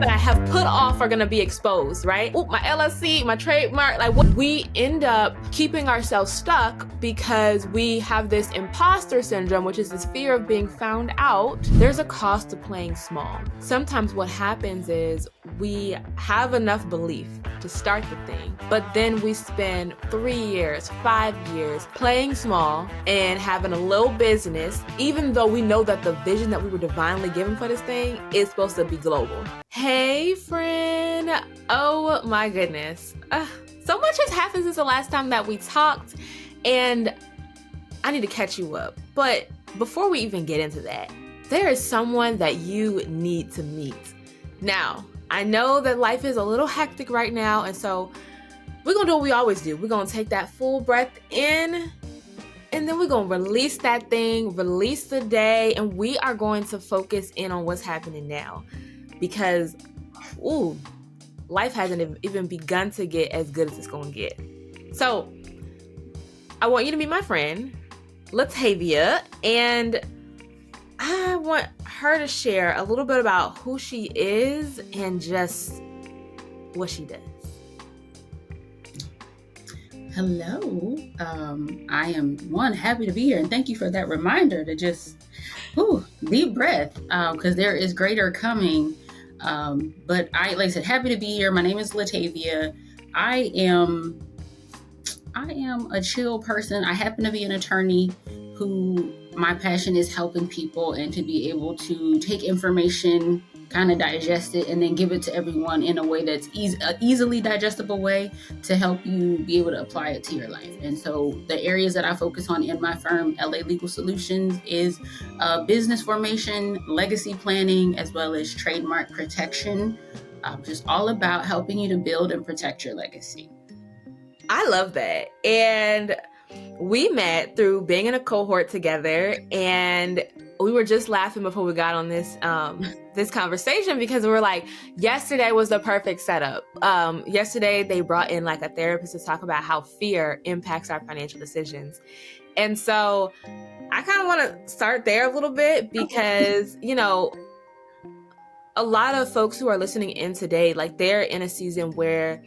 that I have put off are going to be exposed, right? Oh, my LLC, my trademark, like we end up keeping ourselves stuck because we have this imposter syndrome, which is this fear of being found out. There's a cost to playing small. Sometimes what happens is we have enough belief to start the thing, but then we spend 3 years, 5 years playing small and having a little business, even though we know that the vision that we were divinely given for this thing is supposed to be global. Hey, friend. Oh my goodness. So much has happened since the last time that we talked, and I need to catch you up. But before we even get into that, there is someone that you need to meet. Now, I know that life is a little hectic right now, and so we're going to do what we always do. We're going to take that full breath in, and then we're going to release that thing, release the day, and we are going to focus in on what's happening now. Because, life hasn't even begun to get as good as it's going to get. So, I want you to meet my friend, Latavia, and I want her to share a little bit about who she is and just what she does. Hello. I am happy to be here, and thank you for that reminder to just deep breath, because there is greater coming. But like I said, happy to be here. My name is Latavia. I am a chill person. I happen to be an attorney who my passion is helping people and to be able to take information, kind of digest it, and then give it to everyone in a way that's easily digestible way to help you be able to apply it to your life. And so the areas that I focus on in my firm, LA Legal Solutions, is business formation, legacy planning, as well as trademark protection. Just all about helping you to build and protect your legacy. I love that. And we met through being in a cohort together, and we were just laughing before we got on this this conversation, because we were like, yesterday was the perfect setup. Yesterday they brought in like a therapist to talk about how fear impacts our financial decisions. And so I kind of want to start there a little bit, because, a lot of folks who are listening in today, like they're in a season where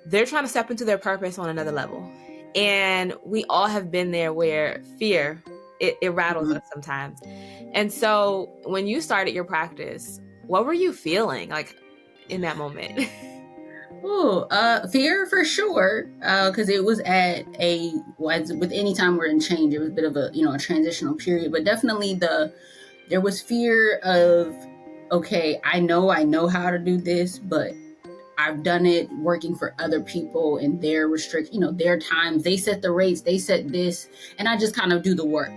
they're trying to step into their purpose on another level. And we all have been there where fear, it rattles us sometimes. And so when you started your practice, what were you feeling like in that moment? Fear for sure. Because it was with any time we're in change, it was a bit of a transitional period, but definitely there was fear of, okay, I know how to do this, but I've done it working for other people and their their times. They set the rates, they set this, and I just kind of do the work.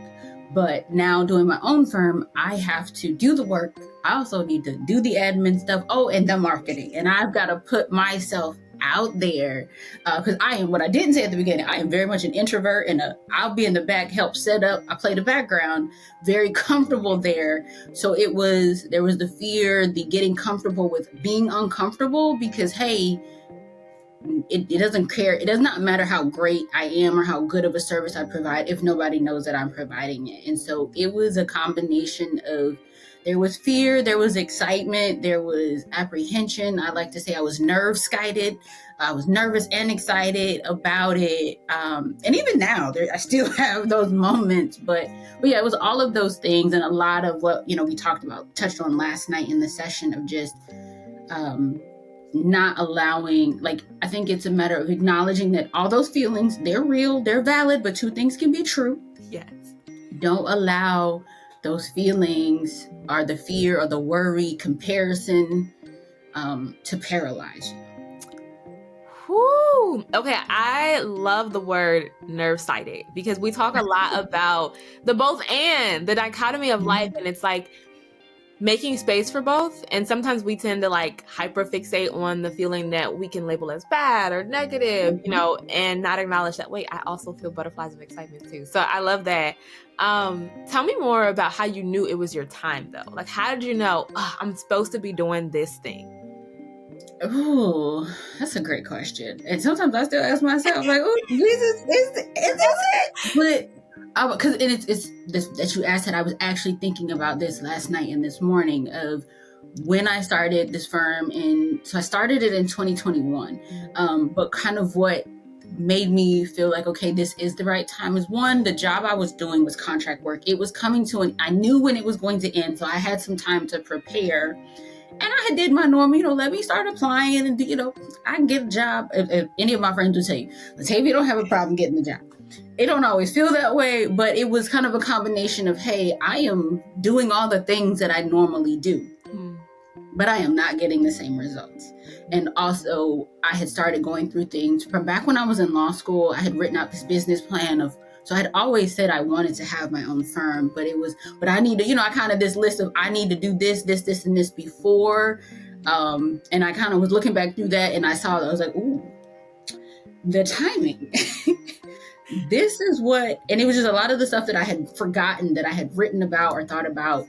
But now doing my own firm, I have to do the work. I also need to do the admin stuff. And the marketing. And I've got to put myself out there, because what I didn't say at the beginning, I am very much an introvert, and I'll be in the back, help set up. I play the background, very comfortable there. So there was the fear, the getting comfortable with being uncomfortable, because hey, it doesn't care. It does not matter how great I am or how good of a service I provide if nobody knows that I'm providing it. And so it was a combination of, there was fear, there was excitement, there was apprehension. I like to say I was nerve-skited. I was nervous and excited about it. And even now, I still have those moments. But yeah, it was all of those things, and a lot of what we touched on last night in the session of just not allowing, I think it's a matter of acknowledging that all those feelings, they're real, they're valid, but two things can be true. Yes. Don't allow those feelings or the fear or the worry, comparison, to paralyze you. Whew. Okay, I love the word nerve-sighted, because we talk a lot about the both and, the dichotomy of life, and it's like making space for both. And sometimes we tend to hyperfixate on the feeling that we can label as bad or negative, and not acknowledge that, wait, I also feel butterflies of excitement too. So I love that. Tell me more about how you knew it was your time though. How did you know, I'm supposed to be doing this thing? Oh, that's a great question. And sometimes I still ask myself, Jesus, is this it? But because it's this that you asked that, I was actually thinking about this last night and this morning of when I started this firm so I started it in 2021. But kind of what made me feel like, okay, this is the right time is one, the job I was doing was contract work. It was coming to I knew when it was going to end. So I had some time to prepare. And I had did my normal, let me start applying and, I can get a job. If any of my friends would say, Latavia don't have a problem getting the job. It don't always feel that way, but it was kind of a combination of, hey, I am doing all the things that I normally do, but I am not getting the same results. And also I had started going through things from back when I was in law school. I had written out this business plan so I had always said I wanted to have my own firm, but I need to, I kind of this list of, I need to do this, and this before. And I kind of was looking back through that and I saw that I was like, ooh, the timing. This is and it was just a lot of the stuff that I had forgotten that I had written about or thought about,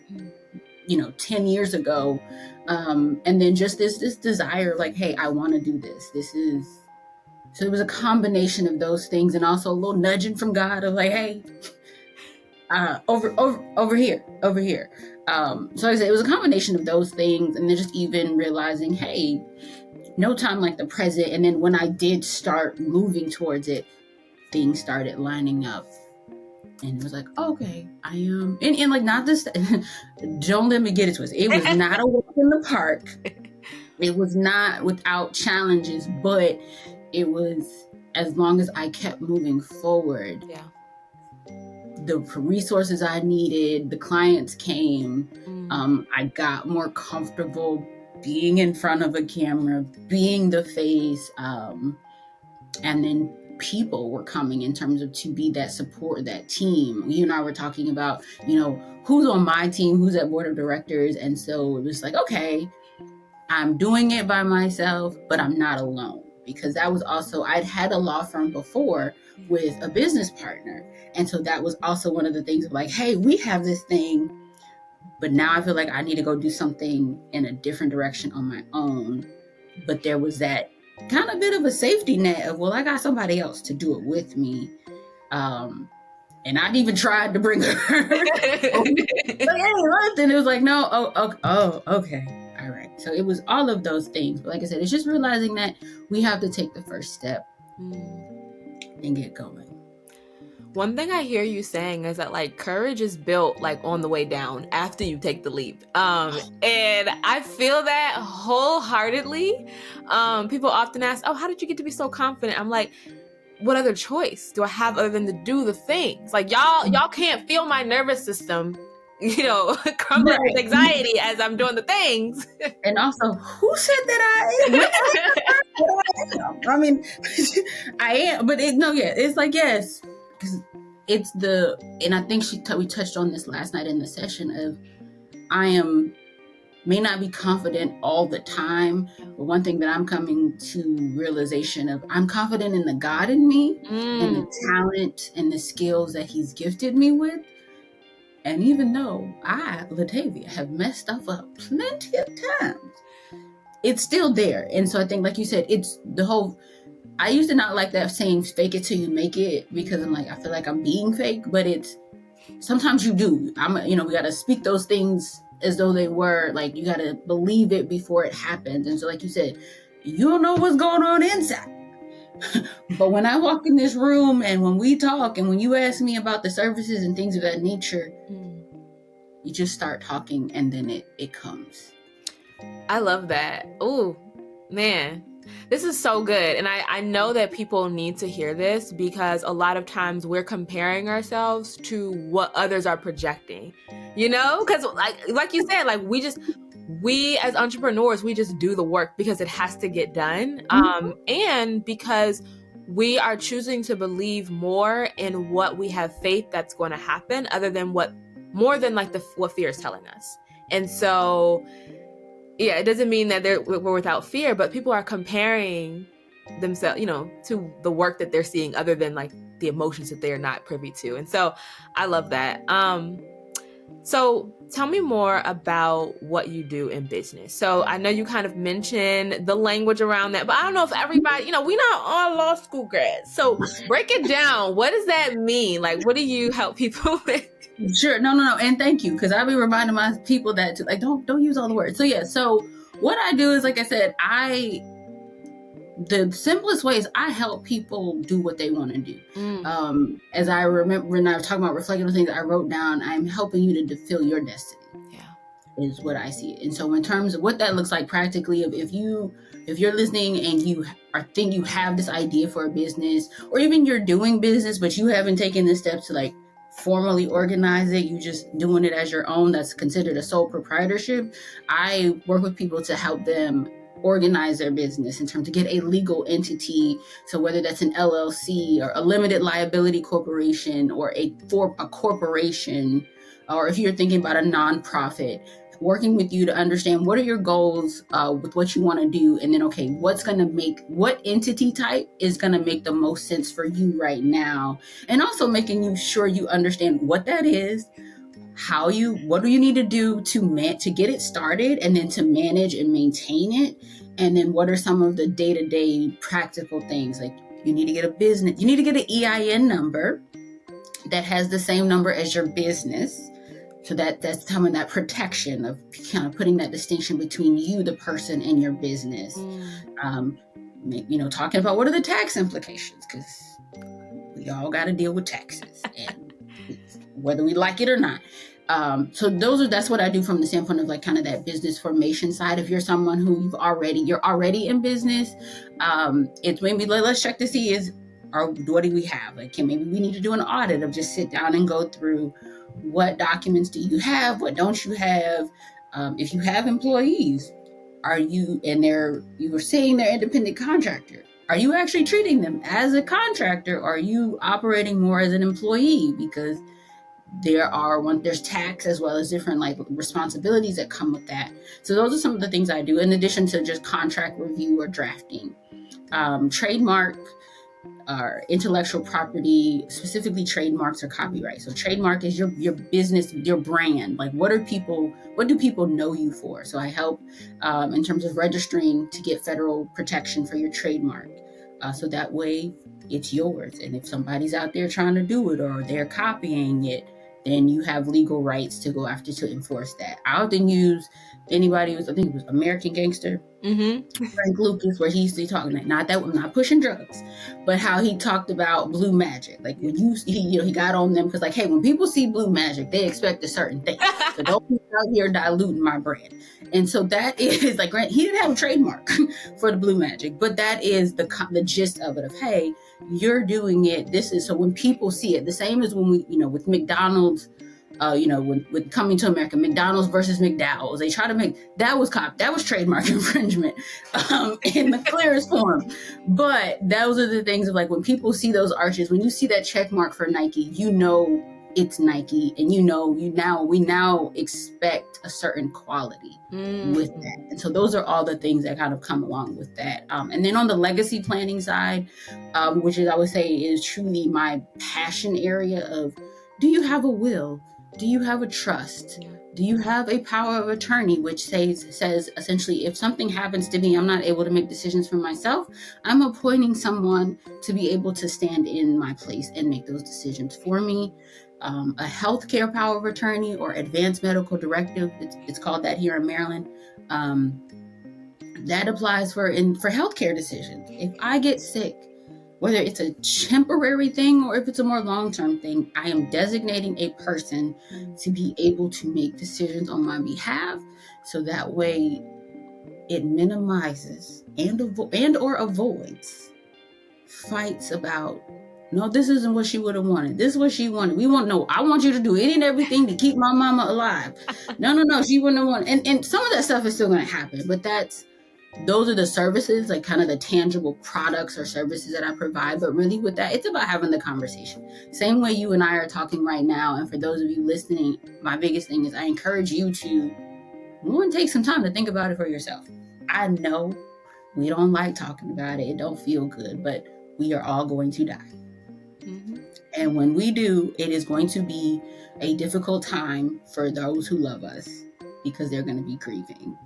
10 years ago. And then just this desire, like, hey, I want to do this. So it was a combination of those things and also a little nudging from God of like, hey, over here. So like I said, it was a combination of those things. And then just even realizing, hey, no time like the present. And then when I did start moving towards it, things started lining up. And it was like, okay, I am. And like, not this, don't let me get it twisted. It was not a walk in the park. It was not without challenges, but it was, as long as I kept moving forward, the resources I needed, the clients came. I got more comfortable being in front of a camera, being the face, and then people were coming in terms of to be that support, that team. You and I were talking about, who's on my team, who's at board of directors. And so it was like, okay, I'm doing it by myself, but I'm not alone. Because that was also, I'd had a law firm before with a business partner. And so that was also one of the things of like, hey, we have this thing, but now I feel like I need to go do something in a different direction on my own. But there was that kind of bit of a safety net of, well, I got somebody else to do it with me. And I'd even tried to bring her. And it was like, no, okay. All right. So it was all of those things. But like I said, it's just realizing that we have to take the first step and get going. One thing I hear you saying is that like courage is built like on the way down after you take the leap. And I feel that wholeheartedly. People often ask, oh, how did you get to be so confident? I'm like, what other choice do I have other than to do the things? Like y'all can't feel my nervous system, crumbling with anxiety as I'm doing the things. And also, who said that I mean, I am, but it's like, yes, because it's and I think we touched on this last night in the session of, may not be confident all the time, but one thing that I'm coming to realization of, I'm confident in the God in me and the talent and the skills that he's gifted me with. And even though I, Latavia, have messed stuff up plenty of times, it's still there. And so I think, like you said, it's the whole, I used to not like that saying, fake it till you make it, because I'm like, I feel like I'm being fake, but it's, sometimes you do. We got to speak those things as though they were, like, you got to believe it before it happens. And so, like you said, you don't know what's going on inside. But when I walk in this room and when we talk and when you ask me about the services and things of that nature, you just start talking and then it comes. I love that. Oh, man. This is so good. And I know that people need to hear this because a lot of times we're comparing ourselves to what others are projecting, because like you said, like we as entrepreneurs, we just do the work because it has to get done. And because we are choosing to believe more in what we have faith that's going to happen other than more than like what fear is telling us. And so, yeah, it doesn't mean that we're without fear, but people are comparing themselves, to the work that they're seeing other than like the emotions that they're not privy to. And so I love that. So tell me more about what you do in business. So I know you kind of mentioned the language around that, but I don't know if everybody, we're not all law school grads. So break it down. What does that mean? Like, what do you help people with? Sure. No. And thank you. Cause I'll be reminding my people that like, don't use all the words. So yeah. So what I do is, like I said, the simplest way is I help people do what they want to do. As I remember when I was talking about reflecting on things, I wrote down, I'm helping you to fulfill your destiny. Yeah. Is what I see. And so in terms of what that looks like practically, if you're listening and you think you have this idea for a business, or even you're doing business, but you haven't taken the steps to like formally organize it, you just doing it as your own, that's considered a sole proprietorship. I work with people to help them organize their business in terms to get a legal entity. So whether that's an LLC or a limited liability corporation or a corporation, or if you're thinking about a nonprofit, working with you to understand what are your goals with what you want to do, and then what entity type is going to make the most sense for you right now, and also making you sure you understand what that is, what do you need to do to get it started, and then to manage and maintain it, and then what are some of the day-to-day practical things, like you need to get an EIN number that has the same number as your business. So that's coming, that protection of kind of putting that distinction between you, the person, and your business. Talking about what are the tax implications, because we all got to deal with taxes, and whether we like it or not. So that's what I do from the standpoint of like kind of that business formation side. If you're someone who you're already in business, it's maybe let's check to see what do we have? Like, maybe we need to do an audit of just sit down and go through what documents do you have, what don't you have. If you have employees, you were saying they're independent contractor, are you actually treating them as a contractor, or are you operating more as an employee? Because there's tax as well as different like responsibilities that come with that. So those are some of the things I do in addition to just contract review or drafting. Trademark or intellectual property, specifically trademarks or copyright. So trademark is your business, your brand. Like what do people know you for? So I help in terms of registering to get federal protection for your trademark. So that way it's yours. And if somebody's out there trying to do it or they're copying it, then you have legal rights to go after to enforce that. I often use I think it was American Gangster, Frank Lucas, where he used to be talking like, I'm not pushing drugs, but how he talked about blue magic. Like when he got on them because like, hey, when people see blue magic, they expect a certain thing. So don't be out here diluting my brand. And so that is like, he didn't have a trademark for the blue magic, but that is the gist of it. Of hey, you're doing it. This is so when people see it, the same as when we with McDonald's. With Coming to America, McDonald's versus McDowell's, they try to make that was trademark infringement in the clearest form. But those are the things of like when people see those arches, when you see that check mark for Nike, it's Nike, and we now expect a certain quality with that. And so those are all the things that kind of come along with that. And then on the legacy planning side, which is I would say is truly my passion area of, do you have a will? Do you have a trust? Yeah. Do you have a power of attorney, which says essentially, if something happens to me, I'm not able to make decisions for myself, I'm appointing someone to be able to stand in my place and make those decisions for me. A healthcare power of attorney or advanced medical directive, it's called that here in Maryland. That applies for healthcare decisions. If I get sick, whether it's a temporary thing or if it's a more long-term thing, I am designating a person to be able to make decisions on my behalf. So that way it minimizes and or avoids fights about, no, this isn't what she would have wanted. This is what she wanted. I want you to do any and everything to keep my mama alive. No, she wouldn't have wanted. And some of that stuff is still going to happen, but those are the services, like kind of the tangible products or services that I provide. But really with that, it's about having the conversation. Same way you and I are talking right now. And for those of you listening, my biggest thing is I encourage you to take some time to think about it for yourself. I know we don't like talking about it. It don't feel good, but we are all going to die. Mm-hmm. And when we do, it is going to be a difficult time for those who love us because they're going to be grieving.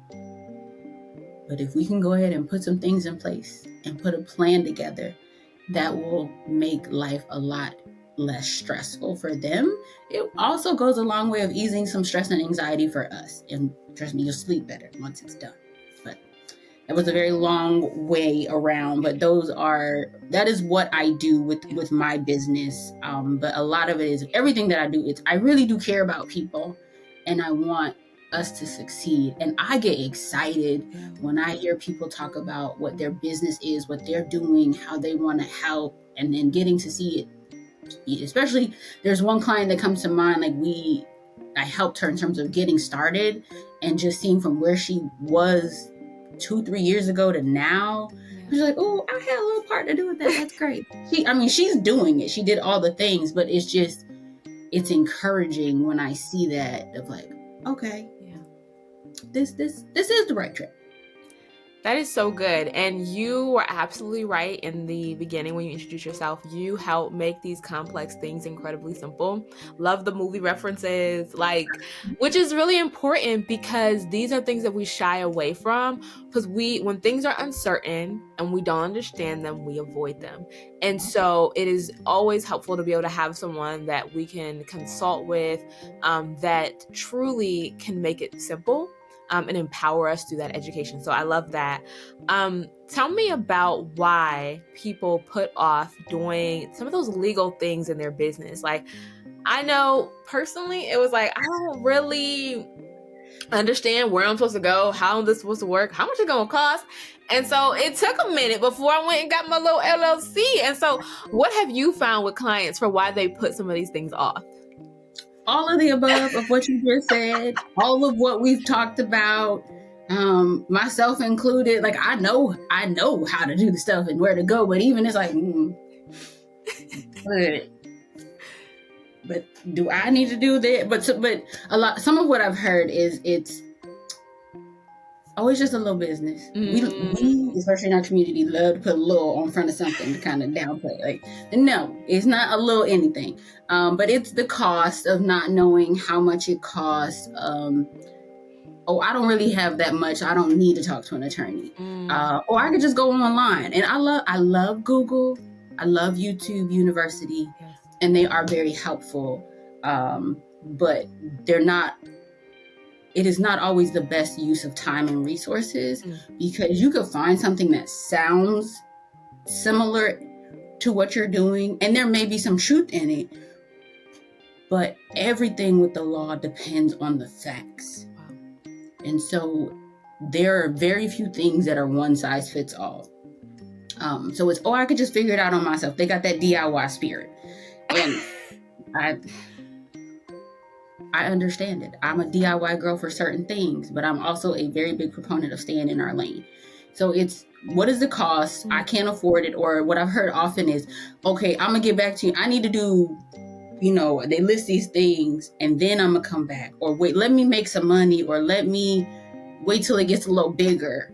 But if we can go ahead and put some things in place and put a plan together, that will make life a lot less stressful for them. It also goes a long way of easing some stress and anxiety for us. And trust me, you'll sleep better once it's done. But that was a very long way around, but that is what I do with my business. But a lot of it is everything that I do. I really do care about people, and I want us to succeed. And I get excited when I hear people talk about what their business is, what they're doing, how they want to help, and then getting to see it. Especially, there's one client that comes to mind, I helped her in terms of getting started and just seeing from where she was 2-3 years ago to now. She's like, oh, I had a little part to do with that. That's great. She's doing it. She did all the things, but it's encouraging when I see that of like, okay, this is the right track. That is so good. And you were absolutely right in the beginning when you introduced yourself. You help make these complex things incredibly simple. Love the movie references, which is really important because these are things that we shy away from because when things are uncertain and we don't understand them, we avoid them. And so it is always helpful to be able to have someone that we can consult with that truly can make it simple. And empower us through that education. So I love that. Tell me about why people put off doing some of those legal things in their business. I know personally, it was I don't really understand where I'm supposed to go, how this is supposed to work, how much it's going to cost. And so it took a minute before I went and got my little LLC. And so what have you found with clients for why they put some of these things off? All of the above of what you just said, all of what we've talked about, myself included. I know how to do the stuff and where to go, but even it's but do I need to do that? But some of what I've heard is it's always just a little business. We, especially in our community, love to put a little on front of something to kind of downplay. No, it's not a little anything. But it's the cost of not knowing how much it costs. I don't really have that much. I don't need to talk to an attorney. Or I could just go online. And I love Google. I love YouTube University. Yes. And they are very helpful. But it is not always the best use of time and resources because you could find something that sounds similar to what you're doing, and there may be some truth in it, but everything with the law depends on the facts. Wow. And so there are very few things that are one size fits all. So it's, I could just figure it out on myself. They got that DIY spirit. And I understand it. I'm a DIY girl for certain things, but I'm also a very big proponent of staying in our lane. So it's, what is the cost? I can't afford it. Or what I've heard often is, okay, I'm going to get back to you. I need to do, they list these things and then I'm going to come back. Or wait, let me make some money, or let me wait till it gets a little bigger.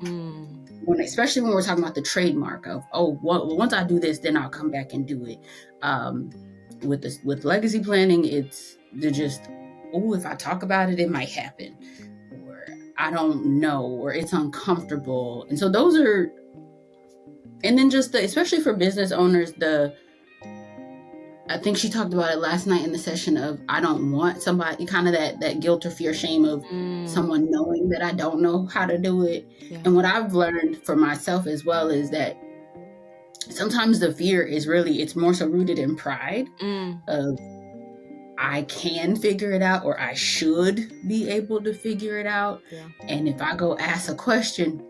Especially when we're talking about the trademark of, once I do this, then I'll come back and do it. With legacy planning, they're just, if I talk about it, it might happen, or I don't know, or it's uncomfortable. And so those are, and then just especially for business owners, I think she talked about it last night in the session of, I don't want somebody, kind of that guilt or fear, shame of someone knowing that I don't know how to do it. Yeah. And what I've learned for myself as well is that sometimes the fear is really, it's more so rooted in pride of, I can figure it out, or I should be able to figure it out. Yeah. And if I go ask a question,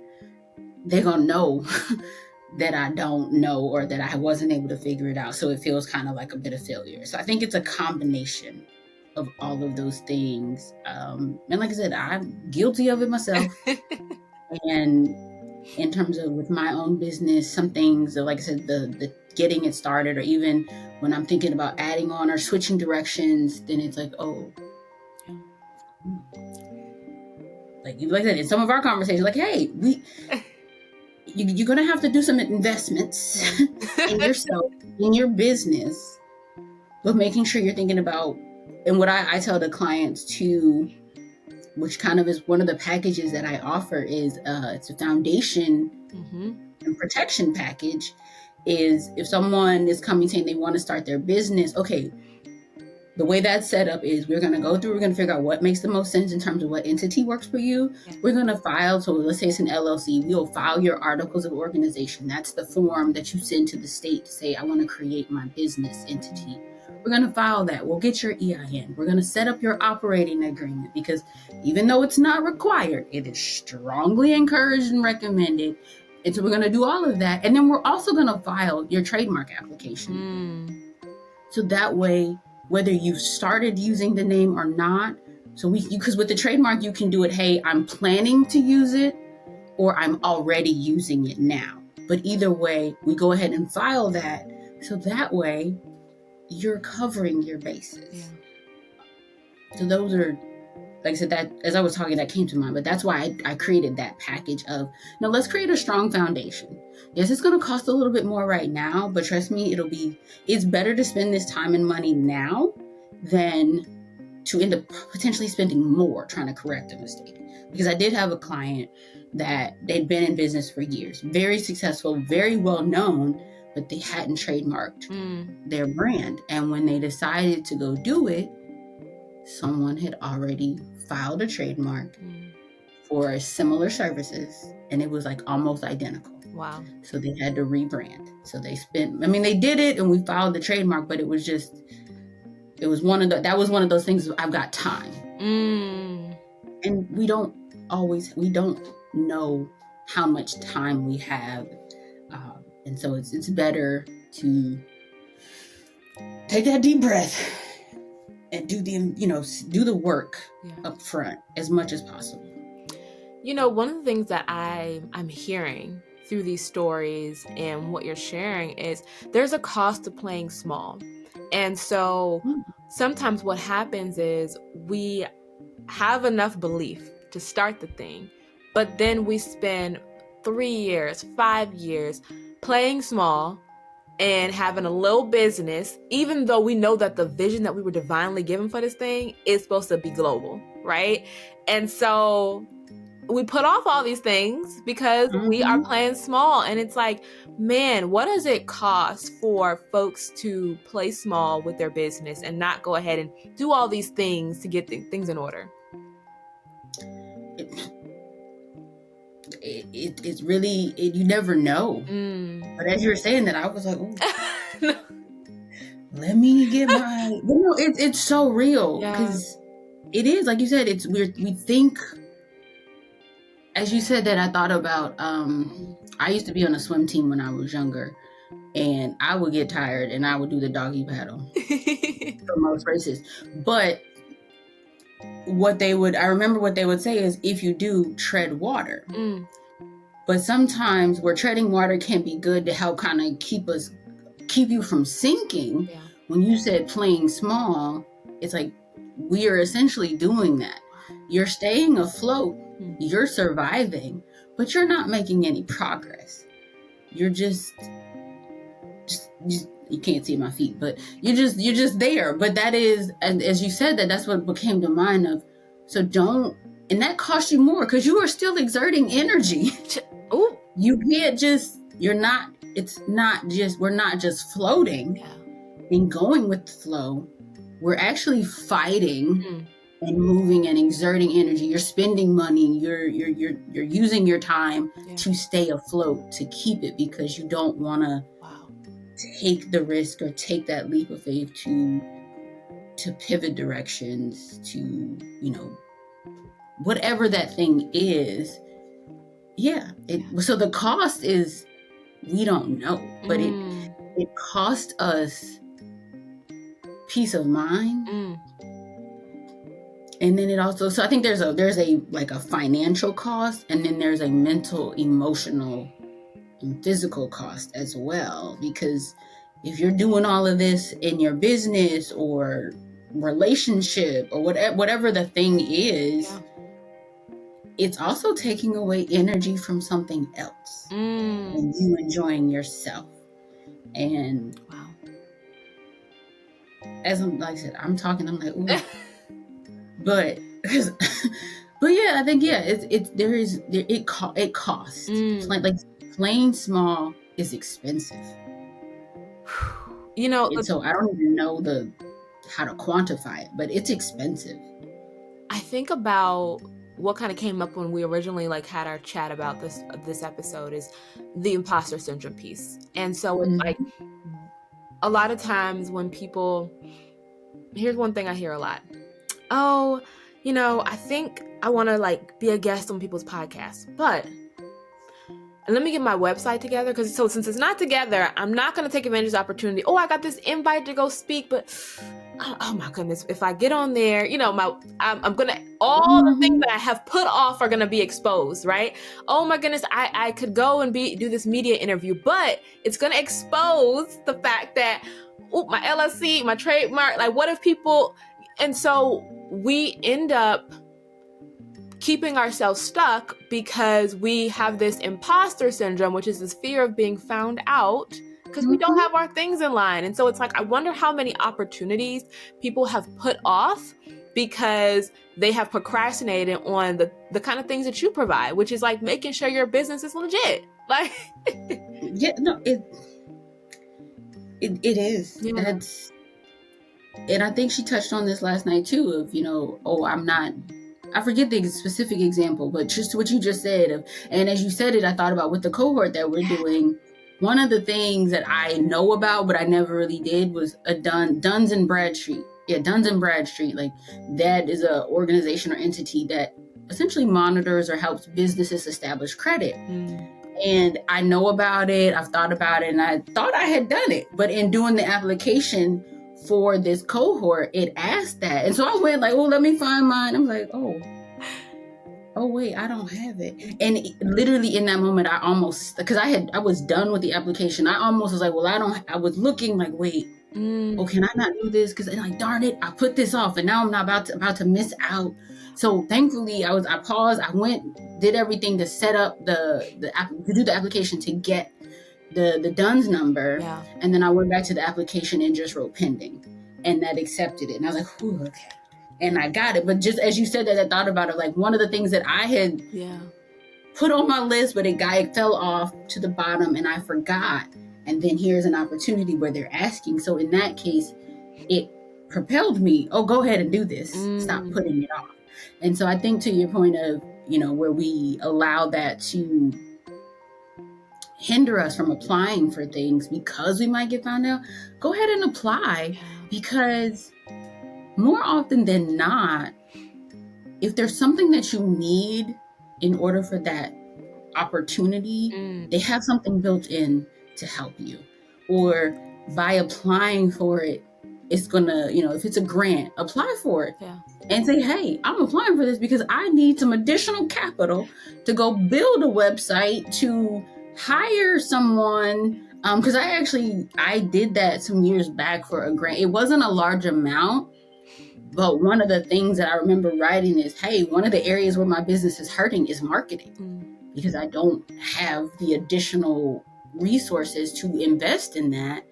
they're going to know that I don't know, or that I wasn't able to figure it out. So it feels kind of like a bit of failure. So I think it's a combination of all of those things. And like I said, I'm guilty of it myself. And in terms of with my own business, some things, like I said, the getting it started, or even when I'm thinking about adding on or switching directions, then it's like, like I said, in some of our conversations, like, hey, you're going to have to do some investments in yourself, in your business. but making sure you're thinking about, and what I tell the clients too, which kind of is one of the packages that I offer, is it's a foundation and protection package. Is if someone is coming saying they want to start their business, okay, the way that's set up is we're going to figure out what makes the most sense in terms of what entity works for you. Yeah. We're going to file, so let's say it's an LLC, we'll file your articles of organization. That's the form that you send to the state to say, I want to create my business entity. We're going to file that. We'll get your EIN. We're going to set up your operating agreement, because even though it's not required, it is strongly encouraged and recommended. And so we're going to do all of that. And then we're also going to file your trademark application. So that way, whether you've started using the name or not, because with the trademark, you can do it, hey, I'm planning to use it, or I'm already using it now. But either way, we go ahead and file that. So that way, you're covering your bases. Yeah. So those are, like I said, that as I was talking, that came to mind. But that's why I created that package of, now let's create a strong foundation. Yes, it's going to cost a little bit more right now, but trust me, it's better to spend this time and money now than to end up potentially spending more trying to correct a mistake. Because I did have a client that they'd been in business for years, very successful, very well known, but they hadn't trademarked their brand. And when they decided to go do it, someone had already filed a trademark for similar services, and it was like almost identical. Wow. So they had to rebrand. So they they did it and we filed the trademark, but that was one of those things of, I've got time. And we don't know how much time we have. And so it's better to take that deep breath and do the work up front as much as possible. One of the things that I'm hearing through these stories and what you're sharing is there's a cost to playing small. And so sometimes what happens is we have enough belief to start the thing, but then we spend 3 years, 5 years playing small and having a little business, even though we know that the vision that we were divinely given for this thing is supposed to be global, right? And so we put off all these things because we are playing small. And it's like, man, what does it cost for folks to play small with their business and not go ahead and do all these things to get things in order? It's really, you never know. But as you were saying that, I was like, ooh, let me get my, it's so real, because it is, like you said, we think, as you said that, I thought about, I used to be on a swim team when I was younger, and I would get tired and I would do the doggy paddle for most races. But I remember what they would say is, if you do, tread water. But sometimes where treading water can be good to help kind of keep you from sinking. Yeah. When you said playing small, it's like we are essentially doing that. You're staying afloat, you're surviving, but you're not making any progress. You're just you can't see my feet, but you're just there. But that is, and as you said that's what came to mind of, so don't, and that costs you more because you are still exerting energy. Ooh. You can't we're not just floating and going with the flow. We're actually fighting and moving and exerting energy. You're spending money. You're using your time to stay afloat, to keep it, because you don't want to take the risk or take that leap of faith to pivot directions, to, whatever that thing is. So the cost is, we don't know, but it cost us peace of mind. And then it also, so I think there's a like a financial cost, and then there's a mental, emotional, and physical cost as well. Because if you're doing all of this in your business or relationship or whatever the thing is, it's also taking away energy from something else and you enjoying yourself. And as I'm, like I said, I'm talking, I'm like, ooh, but, but yeah, I think, yeah, it costs. Like playing small is expensive. And so I don't even know how to quantify it, but it's expensive. I think about what kind of came up when we originally like had our chat about this episode is the imposter syndrome piece. And so it's like a lot of times when people, here's one thing I hear a lot. Oh, I think I want to like be a guest on people's podcasts, but let me get my website together, because since it's not together, I'm not going to take advantage of the opportunity. Oh, I got this invite to go speak, but oh my goodness, if I get on there, I'm going to, all the things that I have put off are going to be exposed, right? Oh my goodness, I could go and do this media interview, but it's going to expose the fact that, my LLC, my trademark, like what if people, and so we end up keeping ourselves stuck because we have this imposter syndrome, which is this fear of being found out because we don't have our things in line. And so it's like, I wonder how many opportunities people have put off because they have procrastinated on the kind of things that you provide, which is like making sure your business is legit. Like, yeah, no, it is. Yeah. And I think she touched on this last night too, of, I forget the specific example, but just what you just said. And as you said it, I thought about with the cohort that we're doing, one of the things that I know about, but I never really did, was a Duns and Bradstreet. Yeah, Duns and Bradstreet. Like, that is an organization or entity that essentially monitors or helps businesses establish credit. And I know about it. I've thought about it, and I thought I had done it. But in doing the application for this cohort, it asked that. And so I went like, oh, let me find mine. I'm like, oh wait, I don't have it. And literally in that moment, I almost, because I was done with the application, I almost was like, well, I was looking like, wait, oh, can I not do this? Because like, darn it, I put this off, and now I'm not about to miss out. So thankfully, I paused, I went, did everything to set up to do the application to get the DUNS number. Yeah. And then I went back to the application and just wrote pending, and that accepted it. And I was like, ooh, okay. And I got it. But just as you said that, I thought about it, like one of the things that I had put on my list, but it fell off to the bottom and I forgot. And then here's an opportunity where they're asking. So in that case, it propelled me, oh, go ahead and do this. Stop putting it off. And so I think, to your point of, where we allow that to hinder us from applying for things because we might get found out, go ahead and apply, because more often than not, if there's something that you need in order for that opportunity, they have something built in to help you. Or by applying for it, it's gonna, if it's a grant, apply for it and say, hey, I'm applying for this because I need some additional capital to go build a website, to hire someone. Because I did that some years back for a grant. It wasn't a large amount, but one of the things that I remember writing is, hey, one of the areas where my business is hurting is marketing, because I don't have the additional resources to invest in that.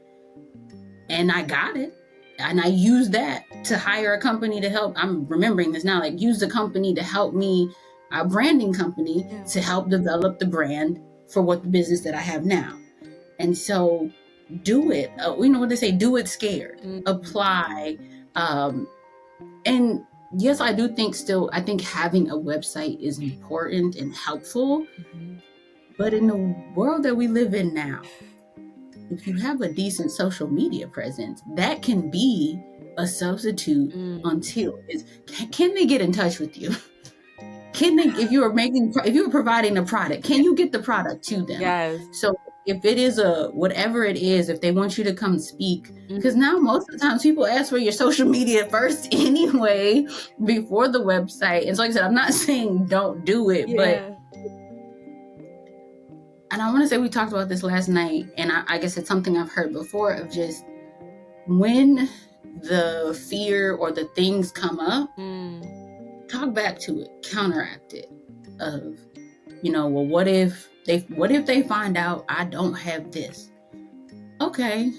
And I got it. And I used that to hire a company to help. I'm remembering this now, like used a company to help me, a branding company, to help develop the brand for what the business that I have now. And so do it. You know what they say, do it scared. Apply. And yes, I think having a website is important and helpful. But in the world that we live in now, if you have a decent social media presence, that can be a substitute until can they get in touch with you? Can they, if you are providing a product, can you get the product to them? Yes. So if it is whatever it is, if they want you to come speak, because now most of the times people ask for your social media first anyway, before the website. And so like I said, I'm not saying don't do it, but, and I want to say we talked about this last night, and I guess it's something I've heard before, of just when the fear or the things come up, talk back to it, counteract it, of, well, what if they find out I don't have this? Okay.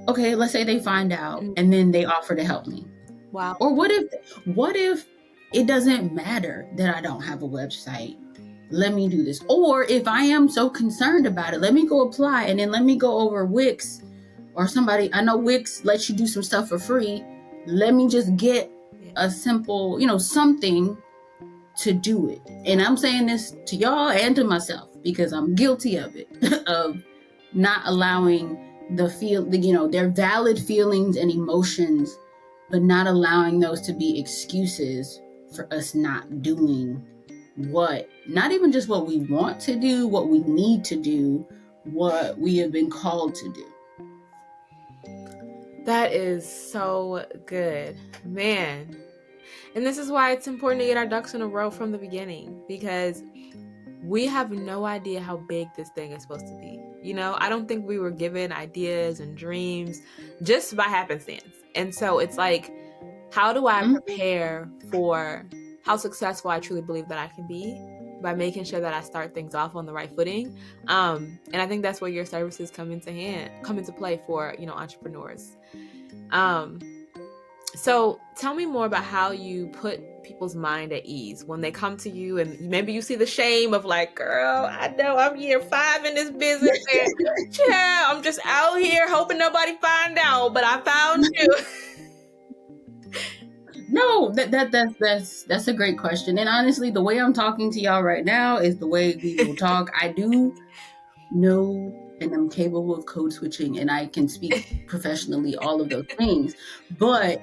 okay, let's say they find out Mm. and then they offer to help me. Wow. Or what if it doesn't matter that I don't have a website? Let me do this. Or if I am so concerned about it, let me go apply, and then let me go over Wix or somebody. I know Wix lets you do some stuff for free. Let me just get a simple, something to do it. And I'm saying this to y'all and to myself because I'm guilty of it, of not allowing their valid feelings and emotions, but not allowing those to be excuses for us not doing not even just what we want to do, what we need to do, what we have been called to do. That is so good, man. And this is why it's important to get our ducks in a row from the beginning, because we have no idea how big this thing is supposed to be. I don't think we were given ideas and dreams just by happenstance. And so it's like, how do I prepare for how successful I truly believe that I can be by making sure that I start things off on the right footing? And I think that's where your services come into play for, entrepreneurs. So tell me more about how you put people's mind at ease when they come to you, and maybe you see the shame of like, girl, I know I'm year 5 in this business and yeah, I'm just out here hoping nobody find out, but I found you. No, that's a great question. And honestly, the way I'm talking to y'all right now is the way we will talk. I do know and I'm capable of code switching and I can speak professionally, all of those things. But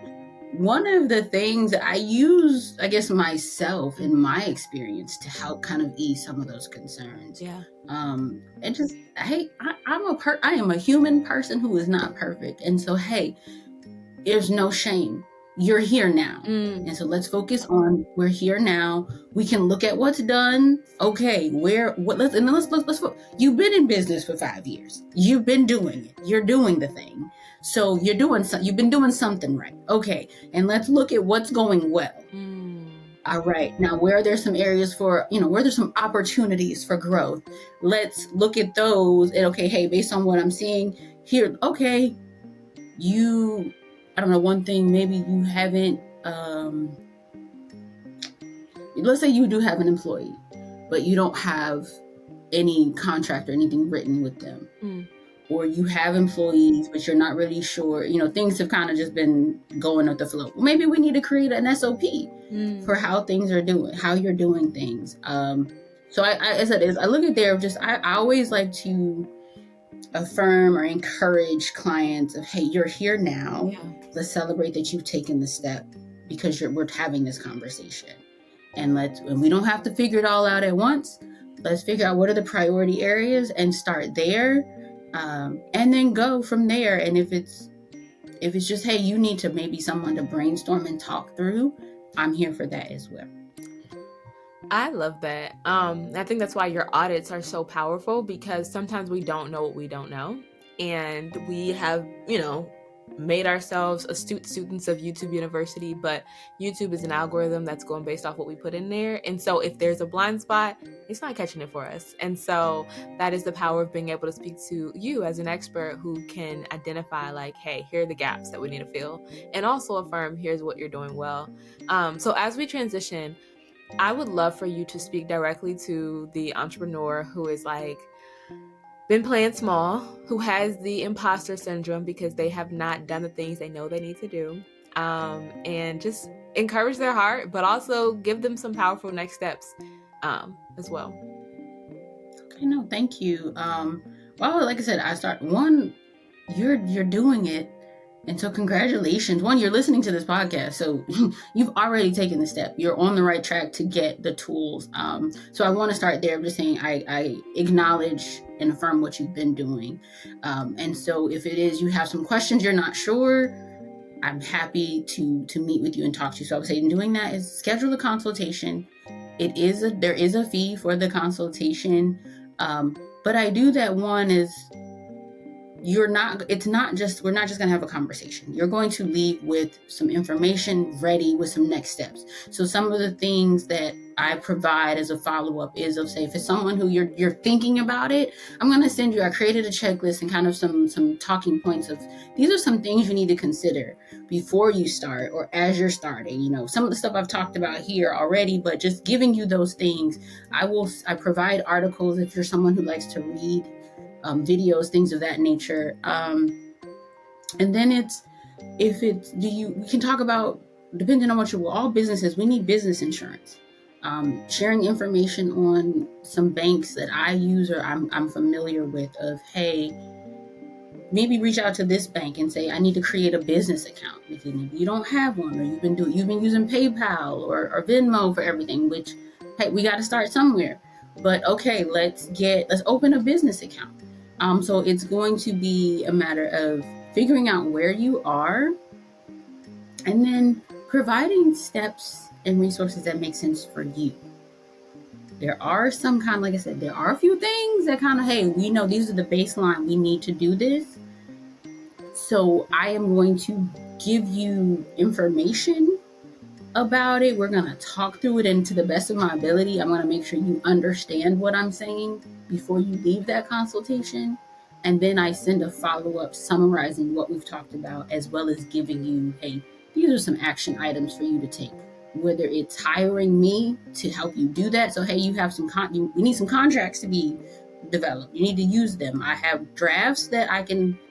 one of the things that I use, I guess, myself in my experience to help kind of ease some of those concerns. Yeah. And just, hey, I am a human person who is not perfect. And so, hey, there's no shame. You're here now. And so let's focus on we're here now. We can look at what's done. Okay, let's you've been in business for 5 years. You've been doing it. You're doing the thing. So you've been doing something right. Okay. And let's look at what's going well. All right. Now, where are there some areas where there's some opportunities for growth? Let's look at those and okay, hey, based on what I'm seeing here, okay, I don't know, one thing, maybe you haven't, let's say you do have an employee, but you don't have any contract or anything written with them. Or you have employees, but you're not really sure, things have kind of just been going with the flow. Maybe we need to create an SOP for how things are doing, how you're doing things. So I look at there, I always like to affirm or encourage clients of, hey, you're here now. Yeah. Let's celebrate that you've taken the step because we're having this conversation. And we don't have to figure it all out at once. Let's figure out what are the priority areas and start there. And then go from there. And if it's just, hey, you need to maybe someone to brainstorm and talk through, I'm here for that as well. I love that. I think that's why your audits are so powerful, because sometimes we don't know what we don't know. And we have, made ourselves astute students of YouTube University, but YouTube is an algorithm that's going based off what we put in there. And so if there's a blind spot, it's not catching it for us. And so that is the power of being able to speak to you as an expert who can identify like, hey, here are the gaps that we need to fill, and also affirm, here's what you're doing well. So as we transition, I would love for you to speak directly to the entrepreneur who is like, been playing small, who has the imposter syndrome because they have not done the things they know they need to do, and just encourage their heart, but also give them some powerful next steps as well. Okay, no, thank you. Well, like I said, you're doing it. And so congratulations. One, you're listening to this podcast, so you've already taken the step. You're on the right track to get the tools. So I want to start there just saying I acknowledge and affirm what you've been doing. And so if it is you have some questions you're not sure, I'm happy to meet with you and talk to you. So I would say doing that is schedule a consultation. There is a fee for the consultation. But I do that one is we're not just going to have a conversation. You're going to leave with some information ready with some next steps. So some of the things that I provide as a follow-up is of, say, if it's someone who you're thinking about it, I'm going to send you, I created a checklist and kind of some talking points of, these are some things you need to consider before you start or as you're starting. Some of the stuff I've talked about here already, but just giving you those things. I provide articles if you're someone who likes to read, videos, things of that nature. And then we can talk about, depending on all businesses, we need business insurance. Sharing information on some banks that I use or I'm familiar with of, hey, maybe reach out to this bank and say, I need to create a business account. If you don't have one, or you've been using PayPal or Venmo for everything, which, hey, we got to start somewhere. But okay, let's open a business account. So it's going to be a matter of figuring out where you are and then providing steps and resources that make sense for you. There are some kind, like I said, there are a few things that kind of, hey, we know these are the baseline. We need to do this. So I am going to give you information about it. We're going to talk through it, and to the best of my ability, I'm going to make sure you understand what I'm saying before you leave that consultation. And then I send a follow-up summarizing what we've talked about, as well as giving you, hey, these are some action items for you to take. Whether it's hiring me to help you do that. So, hey, you have we need some contracts to be developed. You need to use them. I have drafts that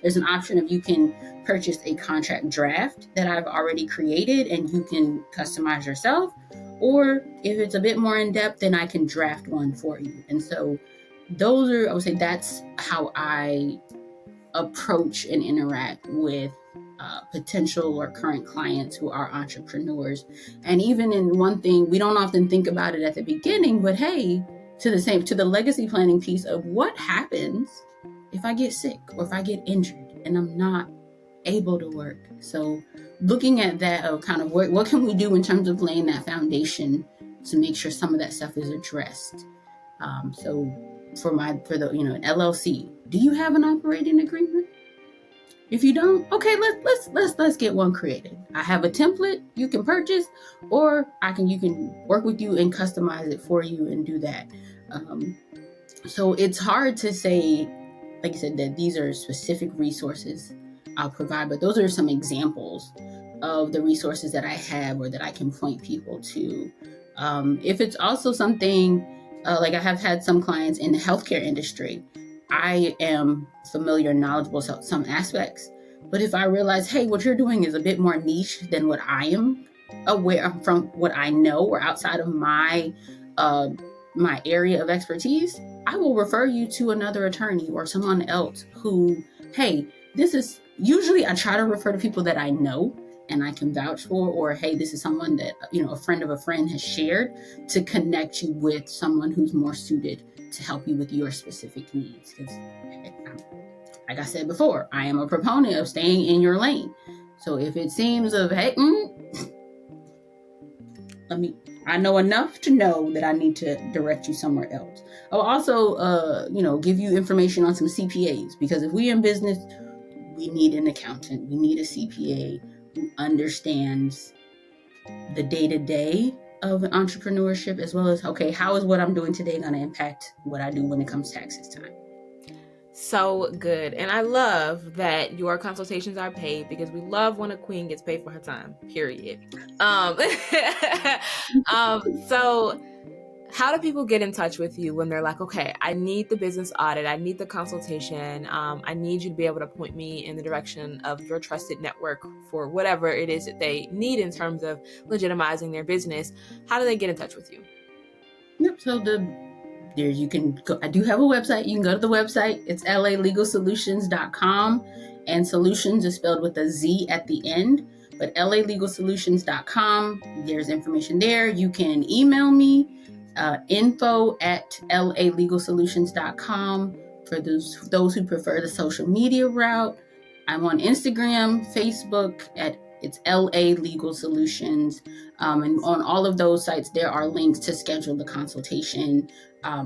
there's an option of you can purchase a contract draft that I've already created and you can customize yourself. Or if it's a bit more in depth, then I can draft one for you. And so I would say that's how I approach and interact with potential or current clients who are entrepreneurs. And even in one thing, we don't often think about it at the beginning, but hey, to the legacy planning piece of what happens if I get sick or if I get injured and I'm not able to work. So looking at that of kind of what can we do in terms of laying that foundation to make sure some of that stuff is addressed. So for the an LLC, do you have an operating agreement? If you don't, okay, let's get one created. I have a template you can purchase, or you can work with you and customize it for you and do that. So it's hard to say, like I said, that these are specific resources I'll provide, but those are some examples of the resources that I have or that I can point people to. If it's also something like I have had some clients in the healthcare industry, I am familiar and knowledgeable with some aspects. But if I realize, hey, what you're doing is a bit more niche than what I am aware from what I know or outside of my area of expertise, I will refer you to another attorney or someone else who, hey, usually I try to refer to people that I know and I can vouch for, or hey, this is someone that, a friend of a friend has shared, to connect you with someone who's more suited to help you with your specific needs. Because, like I said before, I am a proponent of staying in your lane. So if it seems of, hey, I know enough to know that I need to direct you somewhere else. I'll also, give you information on some CPAs, because if we're in business, we need an accountant, we need a CPA who understands the day-to-day of entrepreneurship, as well as, okay, how is what I'm doing today going to impact what I do when it comes taxes time? So good. And I love that your consultations are paid, because we love when a queen gets paid for her time, period. So how do people get in touch with you when they're like, okay, I need the business audit, I need the consultation, I need you to be able to point me in the direction of your trusted network for whatever it is that they need in terms of legitimizing their business? How do they get in touch with you? Yep. So you can go, I do have a website. You can go to the website. It's lalegalsolutions.com, and solutions is spelled with a Z at the end, but lalegalsolutions.com. There's information there. You can email me, info@lalegalsolutions.com for those who prefer the social media route. I'm on Instagram, Facebook It's LA Legal Solutions. And on all of those sites, there are links to schedule the consultation.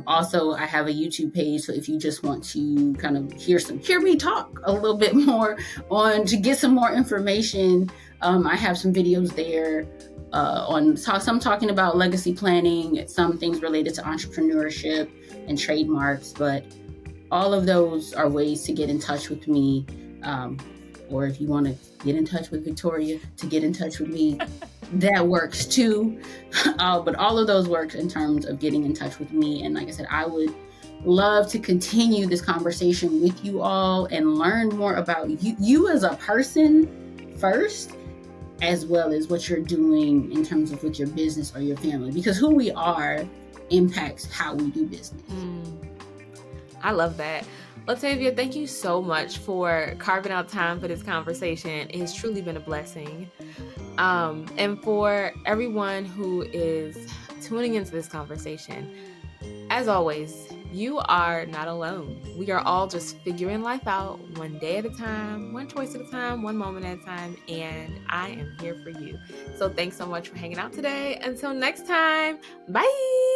Also, I have a YouTube page, so if you just want to kind of hear me talk a little bit more to get some more information, I have some videos there some talking about legacy planning, some things related to entrepreneurship and trademarks, but all of those are ways to get in touch with me. Or if you want to get in touch with Victoria to get in touch with me, that works too. But all of those work in terms of getting in touch with me. And like I said, I would love to continue this conversation with you all and learn more about you as a person first, as well as what you're doing in terms of with your business or your family, because who we are impacts how we do business. I love that. Latavia, thank you so much for carving out time for this conversation. It has truly been a blessing. And for everyone who is tuning into this conversation, as always, you are not alone. We are all just figuring life out one day at a time, one choice at a time, one moment at a time, and I am here for you. So thanks so much for hanging out today. Until next time, bye.